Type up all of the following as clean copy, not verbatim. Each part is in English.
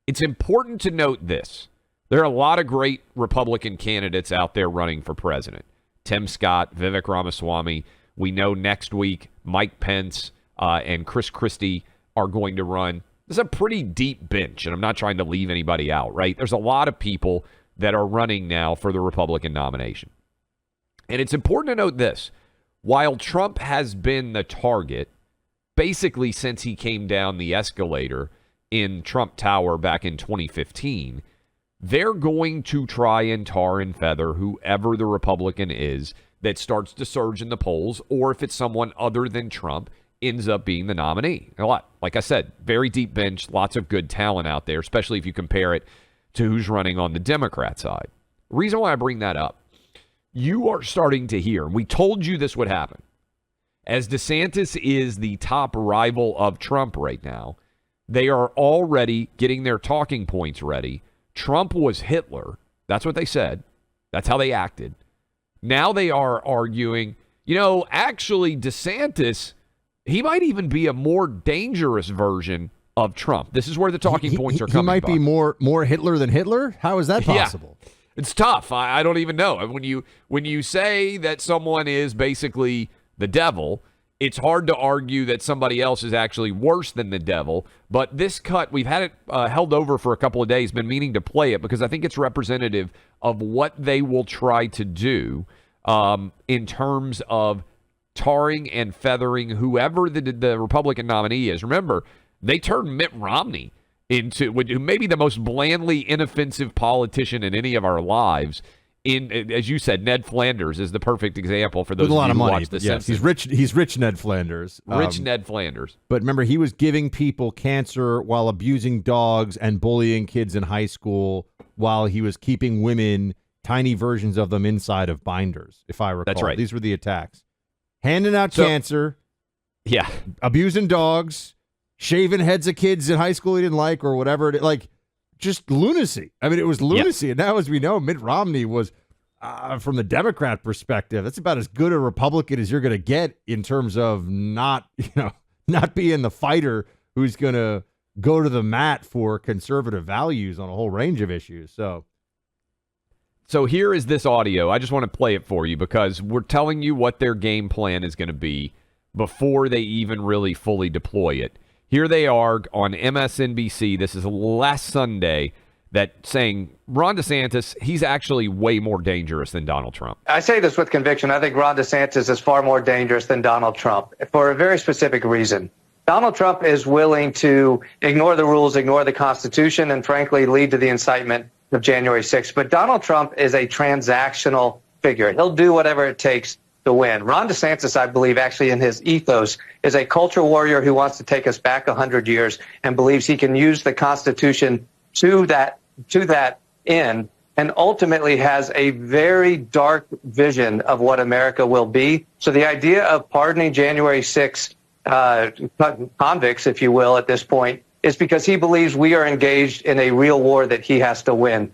It's important to note this. There are a lot of great Republican candidates out there running for president. Tim Scott, Vivek Ramaswamy. We know next week Mike Pence and Chris Christie are going to run. This is a pretty deep bench, and I'm not trying to leave anybody out, right? There's a lot of people that are running now for the Republican nomination. And it's important to note this. While Trump has been the target, basically since he came down the escalator in Trump Tower back in 2015, they're going to try and tar and feather whoever the Republican is that starts to surge in the polls, or if it's someone other than Trump, ends up being the nominee. A lot, like I said, very deep bench, lots of good talent out there, especially if you compare it to who's running on the Democrat side. Reason why I bring that up, you are starting to hear, and we told you this would happen, as DeSantis is the top rival of Trump right now, they are already getting their talking points ready. Trump was Hitler. That's what they said. That's how they acted. Now they are arguing, actually DeSantis, he might even be a more dangerous version of Trump. This is where the talking points are coming from. He might be more Hitler than Hitler? How is that possible? Yeah, it's tough. I don't even know. When you say that someone is basically the devil, it's hard to argue that somebody else is actually worse than the devil. But this cut, we've had it held over for a couple of days, been meaning to play it because I think it's representative of what they will try to do in terms of tarring and feathering whoever the Republican nominee is. Remember, they turned Mitt Romney into maybe the most blandly inoffensive politician in any of our lives. As you said, Ned Flanders is the perfect example for those with a lot of money. Watch The Simpsons. He's rich Ned Flanders. Ned Flanders. But remember, he was giving people cancer while abusing dogs and bullying kids in high school while he was keeping women, tiny versions of them, inside of binders, if I recall. That's right. These were the attacks. Handing out cancer. Yeah. Abusing dogs. Shaving heads of kids in high school he didn't like or whatever. Just lunacy. I mean, it was lunacy. Yep. And now, as we know, Mitt Romney was, from the Democrat perspective, that's about as good a Republican as you're going to get in terms of not being the fighter who's going to go to the mat for conservative values on a whole range of issues. So here is this audio. I just want to play it for you because we're telling you what their game plan is going to be before they even really fully deploy it. Here they are on MSNBC. This is last Sunday that saying Ron DeSantis, he's actually way more dangerous than Donald Trump. I say this with conviction. I think Ron DeSantis is far more dangerous than Donald Trump for a very specific reason. Donald Trump is willing to ignore the rules, ignore the Constitution, and frankly lead to the incitement of January 6th. But Donald Trump is a transactional figure. He'll do whatever it takes to win. Ron DeSantis, I believe, actually in his ethos, is a culture warrior who wants to take us back 100 years and believes he can use the Constitution to that end, and ultimately has a very dark vision of what America will be. So the idea of pardoning January 6th convicts, if you will, at this point, is because he believes we are engaged in a real war that he has to win.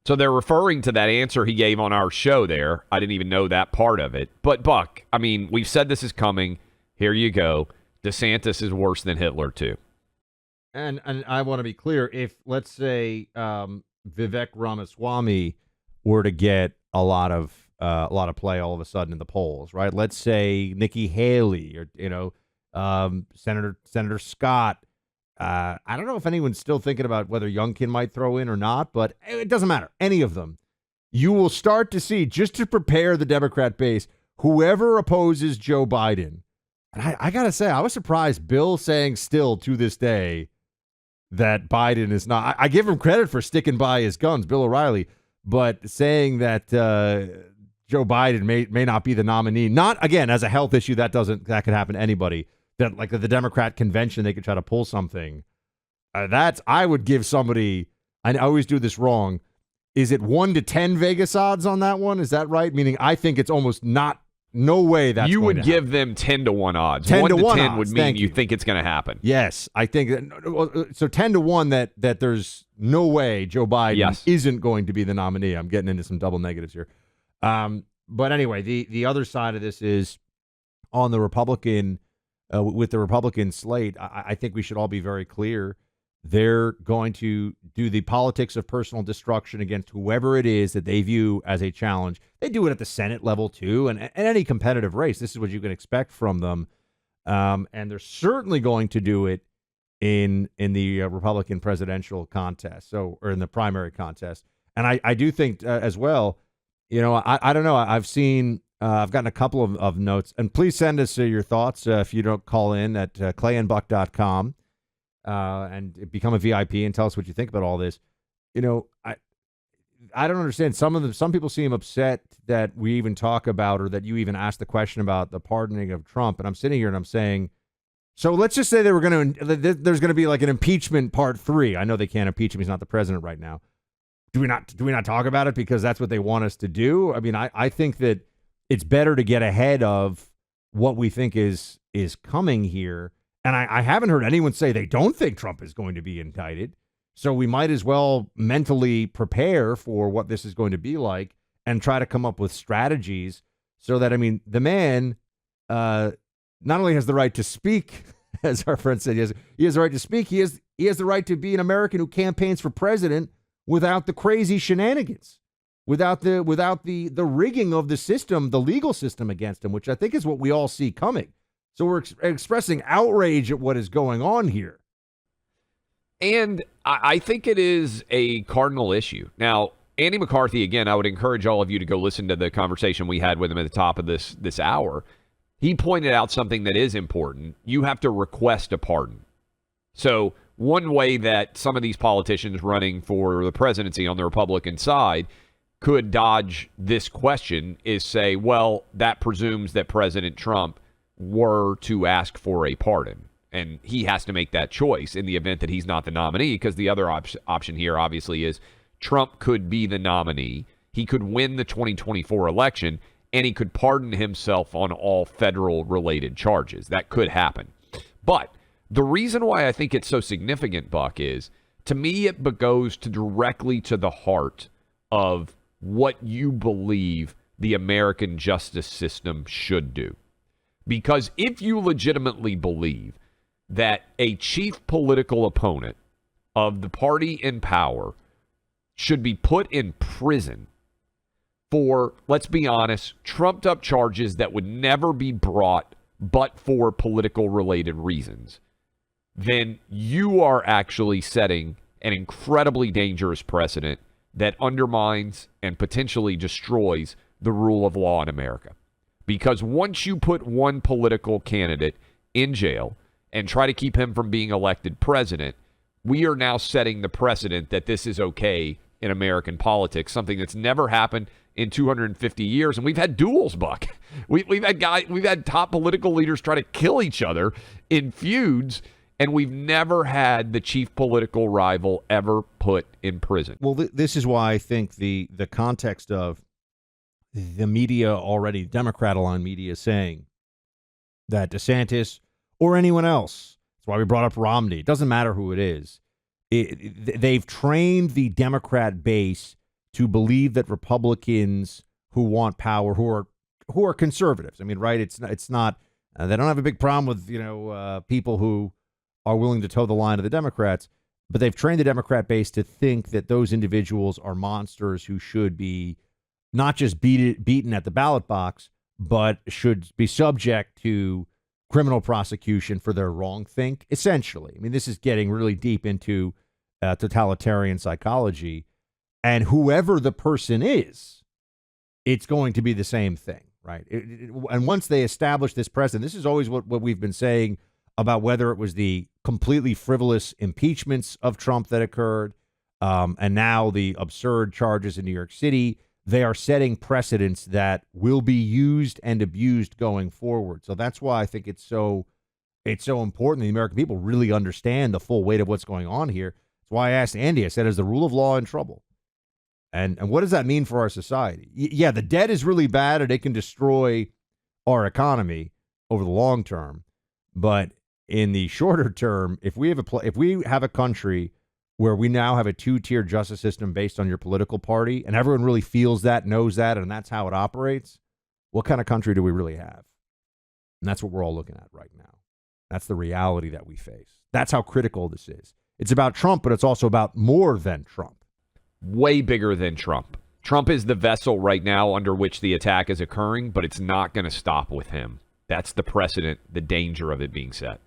So they're referring to that answer he gave on our show there. I didn't even know that part of it. But, Buck, I mean, we've said this is coming. Here you go. DeSantis is worse than Hitler, too. And I want to be clear. If, let's say, Vivek Ramaswamy were to get a lot of play all of a sudden in the polls, right? Let's say Nikki Haley or, Senator Scott. I don't know if anyone's still thinking about whether Youngkin might throw in or not, but it doesn't matter. Any of them. You will start to see, just to prepare the Democrat base, whoever opposes Joe Biden. And I got to say, I was surprised Bill saying still to this day that Biden is not. I give him credit for sticking by his guns, Bill O'Reilly, but saying that Joe Biden may not be the nominee. Not, again, as a health issue, that could happen to anybody. That like the Democrat convention, they could try to pull something. I would give somebody, I always do this wrong. Is it 1 to 10 Vegas odds on that one? Is that right? Meaning I think it's almost no way that's you going would to give happen. them 10 to 1 odds. 10 1 to 1 10 odds. would mean you think it's going to happen. Yes, I think so. 10 to 1 that there's no way Joe Biden isn't going to be the nominee. I'm getting into some double negatives here. But anyway, the other side of this is on the Republican. With the Republican slate, I think we should all be very clear they're going to do the politics of personal destruction against whoever it is that they view as a challenge. They do it at the Senate level, too, and any competitive race. This is what you can expect from them. And they're certainly going to do it in the Republican presidential contest, or in the primary contest. And I do think as well, I don't know. I've gotten a couple of notes, and please send us your thoughts if you don't call in at clayandbuck.com. And become a VIP and tell us what you think about all this. I don't understand. Some people seem upset that we even talk about, or that you even asked the question about the pardoning of Trump. And I'm sitting here and I'm saying, so let's just say there's going to be like an impeachment part 3. I know they can't impeach him. He's not the president right now. Do we not talk about it because that's what they want us to do? I mean, I think that it's better to get ahead of what we think is coming here. And I haven't heard anyone say they don't think Trump is going to be indicted. So we might as well mentally prepare for what this is going to be like and try to come up with strategies so that, the man not only has the right to speak, as our friend said, he has the right to speak. He has the right to be an American who campaigns for president without the crazy shenanigans, without the rigging of the system, the legal system against him, which I think is what we all see coming. So we're expressing outrage at what is going on here. And I think it is a cardinal issue. Now, Andy McCarthy, again, I would encourage all of you to go listen to the conversation we had with him at the top of this hour. He pointed out something that is important. You have to request a pardon. So one way that some of these politicians running for the presidency on the Republican side could dodge this question is say, well, that presumes that President Trump were to ask for a pardon. And he has to make that choice in the event that he's not the nominee, because the other option here, obviously, is Trump could be the nominee. He could win the 2024 election, and he could pardon himself on all federal-related charges. That could happen. But the reason why I think it's so significant, Buck, is, to me, it goes directly to the heart of what you believe the American justice system should do. Because if you legitimately believe that a chief political opponent of the party in power should be put in prison for, let's be honest, trumped up charges that would never be brought but for political related reasons, then you are actually setting an incredibly dangerous precedent that undermines and potentially destroys the rule of law in America. Because once you put one political candidate in jail and try to keep him from being elected president, we are now setting the precedent that this is okay in American politics, something that's never happened in 250 years. And we've had duels, Buck. We've had top political leaders try to kill each other in feuds, and we've never had the chief political rival ever put in prison. Well, this is why I think the context of the media already, Democrat-aligned media, saying that DeSantis or anyone else, that's why we brought up Romney, it doesn't matter who it is, they've trained the Democrat base to believe that Republicans who want power, who are conservatives, right? It's not they don't have a big problem with people who are willing to toe the line of the Democrats, but they've trained the Democrat base to think that those individuals are monsters who should be not just beaten at the ballot box, but should be subject to criminal prosecution for their wrongthink, essentially. This is getting really deep into totalitarian psychology. And whoever the person is, it's going to be the same thing, right? And once they establish this precedent, this is always what we've been saying about whether it was the completely frivolous impeachments of Trump that occurred, and now the absurd charges in New York City. They are setting precedents that will be used and abused going forward. So that's why I think it's so important the American people really understand the full weight of what's going on here. That's why I asked Andy, I said, is the rule of law in trouble? And what does that mean for our society? Yeah, the debt is really bad and it can destroy our economy over the long term. But in the shorter term, if we have a country where we now have a two-tier justice system based on your political party, and everyone really feels that, knows that, and that's how it operates, what kind of country do we really have? And that's what we're all looking at right now. That's the reality that we face. That's how critical this is. It's about Trump, but it's also about more than Trump. Way bigger than Trump. Trump is the vessel right now under which the attack is occurring, but it's not going to stop with him. That's the precedent, the danger of it being set.